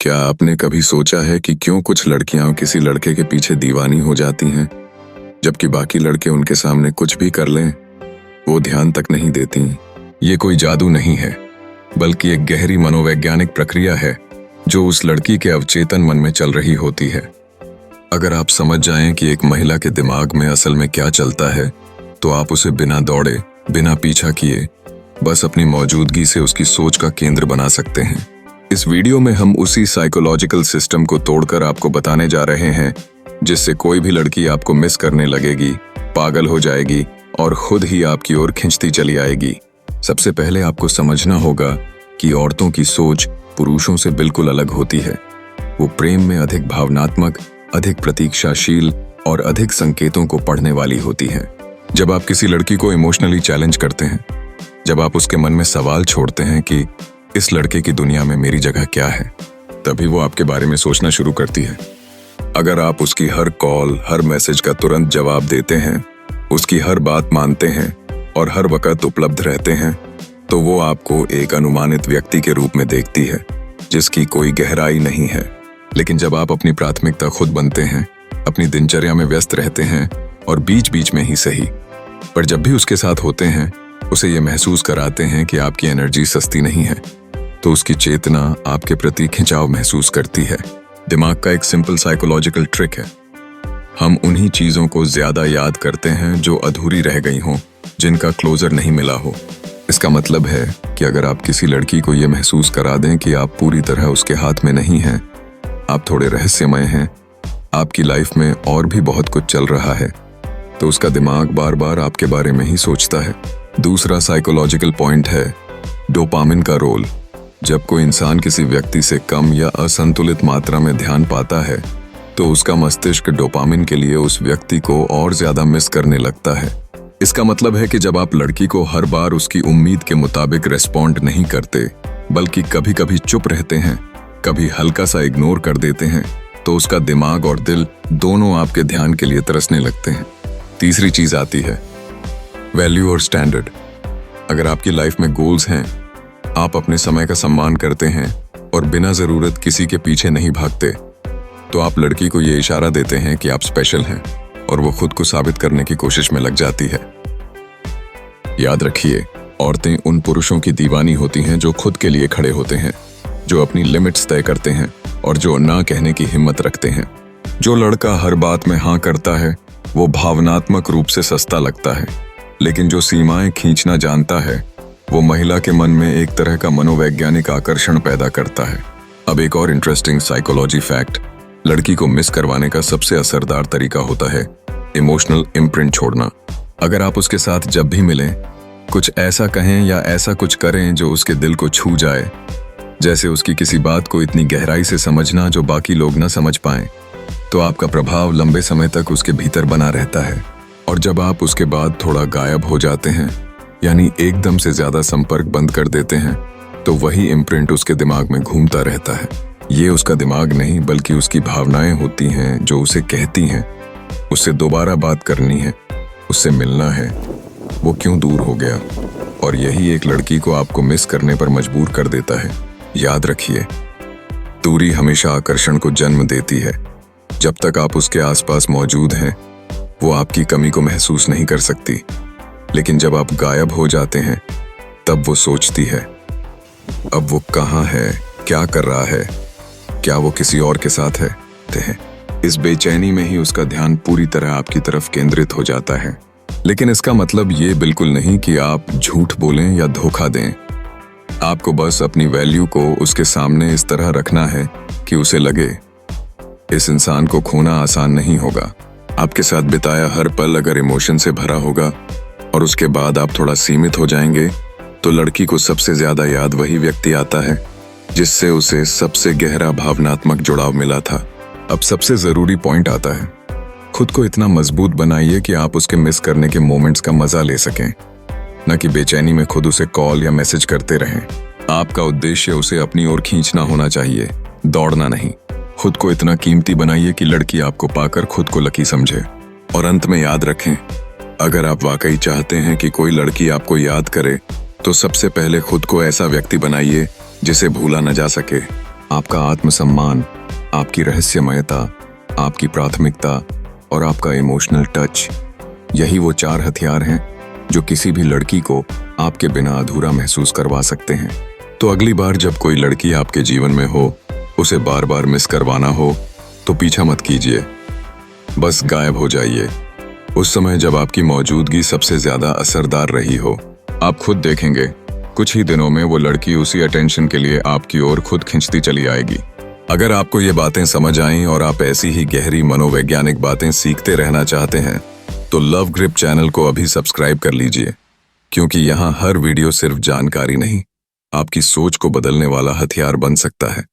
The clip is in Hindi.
क्या आपने कभी सोचा है कि क्यों कुछ लड़कियां किसी लड़के के पीछे दीवानी हो जाती हैं, जबकि बाकी लड़के उनके सामने कुछ भी कर लें वो ध्यान तक नहीं देती। ये कोई जादू नहीं है, बल्कि एक गहरी मनोवैज्ञानिक प्रक्रिया है जो उस लड़की के अवचेतन मन में चल रही होती है। अगर आप समझ जाएं कि एक महिला के दिमाग में असल में क्या चलता है, तो आप उसे बिना दौड़े, बिना पीछा किए, बस अपनी मौजूदगी से उसकी सोच का केंद्र बना सकते हैं। इस वीडियो में हम उसी साइकोलॉजिकल सिस्टम को तोड़कर आपको बताने जा रहे हैं जिससे कोई भी लड़की आपको मिस करने लगेगी, पागल हो जाएगी और खुद ही आपकी ओर खिंचती चली आएगी। सबसे पहले आपको समझना होगा कि औरतों की सोच पुरुषों से बिल्कुल अलग होती है। वो प्रेम में अधिक भावनात्मक, अधिक प्रतीक्षाशील और अधिक संकेतों को पढ़ने वाली होती है। जब आप किसी लड़की को इमोशनली चैलेंज करते हैं, जब आप उसके मन में सवाल छोड़ते हैं कि इस लड़के की दुनिया में मेरी जगह क्या है, तभी वो आपके बारे में सोचना शुरू करती है। अगर आप उसकी हर कॉल, हर मैसेज का तुरंत जवाब देते हैं, उसकी हर बात मानते हैं और हर वक्त उपलब्ध रहते हैं, तो वो आपको एक अनुमानित व्यक्ति के रूप में देखती है जिसकी कोई गहराई नहीं है। लेकिन जब आप अपनी प्राथमिकता खुद बनते हैं, अपनी दिनचर्या में व्यस्त रहते हैं और बीच बीच में ही सही, पर जब भी उसके साथ होते हैं, उसे ये महसूस कराते हैं कि आपकी एनर्जी सस्ती नहीं है, तो उसकी चेतना आपके प्रति खिंचाव महसूस करती है। दिमाग का एक सिंपल साइकोलॉजिकल ट्रिक है, हम उन्हीं चीजों को ज्यादा याद करते हैं जो अधूरी रह गई हों, जिनका क्लोजर नहीं मिला हो। इसका मतलब है कि अगर आप किसी लड़की को यह महसूस करा दें कि आप पूरी तरह उसके हाथ में नहीं हैं, आप थोड़े रहस्यमय हैं, आपकी लाइफ में और भी बहुत कुछ चल रहा है, तो उसका दिमाग बार बार आपके बारे में ही सोचता है। दूसरा साइकोलॉजिकल पॉइंट है डोपामिन का रोल। जब कोई इंसान किसी व्यक्ति से कम या असंतुलित मात्रा में ध्यान पाता है, तो उसका मस्तिष्क डोपामिन के लिए उस व्यक्ति को और ज्यादा मिस करने लगता है। इसका मतलब है कि जब आप लड़की को हर बार उसकी उम्मीद के मुताबिक रेस्पॉन्ड नहीं करते, बल्कि कभी कभी चुप रहते हैं, कभी हल्का सा इग्नोर कर देते हैं, तो उसका दिमाग और दिल दोनों आपके ध्यान के लिए तरसने लगते हैं। तीसरी चीज आती है वैल्यू और स्टैंडर्ड। अगर आपकी लाइफ में गोल्स हैं, आप अपने समय का सम्मान करते हैं और बिना जरूरत किसी के पीछे नहीं भागते, तो आप लड़की को ये इशारा देते हैं कि आप स्पेशल हैं और वो खुद को साबित करने की कोशिश में लग जाती है। याद रखिए, औरतें उन पुरुषों की दीवानी होती हैं जो खुद के लिए खड़े होते हैं, जो अपनी लिमिट्स तय करते हैं और जो ना कहने की हिम्मत रखते हैं। जो लड़का हर बात में हाँ करता है, वो भावनात्मक रूप से सस्ता लगता है, लेकिन जो सीमाएं खींचना जानता है, वो महिला के मन में एक तरह का मनोवैज्ञानिक आकर्षण पैदा करता है। अब एक और इंटरेस्टिंग साइकोलॉजी फैक्ट, लड़की को मिस करवाने का सबसे असरदार तरीका होता है इमोशनल इम्प्रिंट छोड़ना। अगर आप उसके साथ जब भी मिलें, कुछ ऐसा कहें या ऐसा कुछ करें जो उसके दिल को छू जाए, जैसे उसकी किसी बात को इतनी गहराई से समझना जो बाकी लोग ना समझ पाएं, तो आपका प्रभाव लंबे समय तक उसके भीतर बना रहता है। और जब आप उसके बाद थोड़ा गायब हो जाते हैं, यानी एकदम से ज्यादा संपर्क बंद कर देते हैं, तो वही इम्प्रिंट उसके दिमाग में घूमता रहता है। ये उसका दिमाग नहीं, बल्कि उसकी भावनाएं होती हैं जो उसे कहती हैं उससे दोबारा बात करनी है, उससे मिलना है, वो क्यों दूर हो गया। और यही एक लड़की को आपको मिस करने पर मजबूर कर देता है। याद रखिए, दूरी हमेशा आकर्षण को जन्म देती है। जब तक आप उसके आसपास मौजूद हैं, वो आपकी कमी को महसूस नहीं कर सकती, लेकिन जब आप गायब हो जाते हैं, तब वो सोचती है अब वो कहाँ है, क्या कर रहा है, क्या वो किसी और के साथ है। इस बेचैनी में ही उसका ध्यान पूरी तरह आपकी तरफ केंद्रित हो जाता है। लेकिन इसका मतलब ये बिल्कुल नहीं कि आप झूठ बोलें या धोखा दें। आपको बस अपनी वैल्यू को उसके सामने इस तरह रखना है कि उसे लगे इस इंसान को खोना आसान नहीं होगा। आपके साथ बिताया हर पल अगर इमोशन से भरा होगा और उसके बाद आप थोड़ा सीमित हो जाएंगे, तो लड़की को सबसे ज्यादा याद वही व्यक्ति आता है जिससे उसे सबसे गहरा भावनात्मक जुड़ाव मिला था। अब सबसे जरूरी पॉइंट आता है, खुद को इतना मजबूत बनाइए कि आप उसके मिस करने के मोमेंट्स का मजा ले सकें, न कि बेचैनी में खुद उसे कॉल या मैसेज करते रहें। आपका उद्देश्य उसे अपनी ओर खींचना होना चाहिए, दौड़ना नहीं। खुद को इतना कीमती बनाइए कि लड़की आपको पाकर खुद को लकी समझे। और अंत में याद रखें, अगर आप वाकई चाहते हैं कि कोई लड़की आपको याद करे, तो सबसे पहले खुद को ऐसा व्यक्ति बनाइए जिसे भूला न जा सके। आपका आत्मसम्मान, आपकी रहस्यमयता, आपकी प्राथमिकता और आपका इमोशनल टच, यही वो 4 हथियार हैं जो किसी भी लड़की को आपके बिना अधूरा महसूस करवा सकते हैं। तो अगली बार जब कोई लड़की आपके जीवन में हो, उसे बार बार मिस करवाना हो, तो पीछा मत कीजिए, बस गायब हो जाइए। उस समय जब आपकी मौजूदगी सबसे ज्यादा असरदार रही हो, आप खुद देखेंगे कुछ ही दिनों में वो लड़की उसी अटेंशन के लिए आपकी ओर खुद खिंचती चली आएगी। अगर आपको ये बातें समझ आईं और आप ऐसी ही गहरी मनोवैज्ञानिक बातें सीखते रहना चाहते हैं, तो लव ग्रिप चैनल को अभी सब्सक्राइब कर लीजिए, क्योंकि यहाँ हर वीडियो सिर्फ जानकारी नहीं, आपकी सोच को बदलने वाला हथियार बन सकता है।